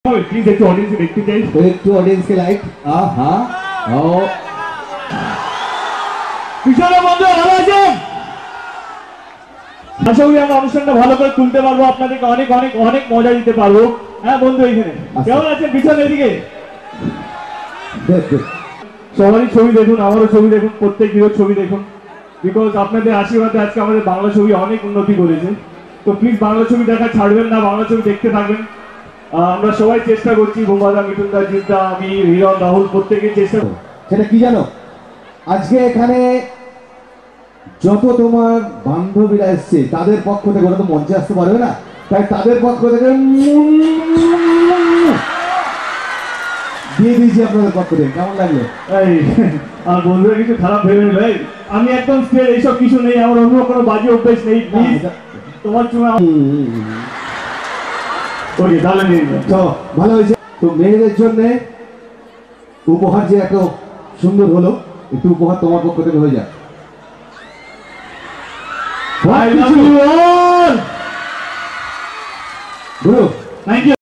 Please एक audience देखते जाइए एक टू ऑडियंस के लाइक हाँ ও পিছনে বন্ধু ভালো আছেন আশা করি আমরা অনুষ্ঠানটা ভালো করে তুলতে পারবো আপনাদেরকে অনেক অনেক অনেক মজা দিতে পারবো হ্যাঁ বন্ধু এইখানে কেমন আছেন পিছনে এদিকে সবারই ছবি দেখুন আমারও ছবি দেখুন প্রত্যেক হিরোর ছবি দেখুন বিকজ আপনাদের আশীর্বাদে আজকে আমাদের বাংলা ছবি অনেক উন্নতি করেছে তো প্লিজ বাংলা ছবি দেখা ছাড়বেন না বাংলা ছবি দেখতে থাকবেন আমরা সবাই চেষ্টা করছি বোমবাদা মিঠুনদা জিদ্দা আমি হিরণ রাহুল প্রত্যেকেই চেষ্টা সেটা কি জানো আজকে এখানে যত তোমার বান্ধবীরা এসছে তাদের পক্ষ থেকে ওরা তো মঞ্চে আসতে পারবে না তাই তাদের পক্ষ থেকে দিয়ে দিয়েছি আপনাদের পক্ষ থেকে কেমন লাগলো এই আর বন্ধুরা কিছু খারাপ ভেবে নেবে আমি একদম স্টেজ এইসব কিছু নেই আমার অন্য কোনো বাজে অভ্যেস নেই প্লিজ তোমার চুমা ওকে তাহলে নিয়ে তো ভালো হয়েছে তো মেয়েদের জন্য উপহার যে এত সুন্দর হলো একটু উপহার তোমার পক্ষ থেকে হয়ে যাক I love you all. Guru Thank you.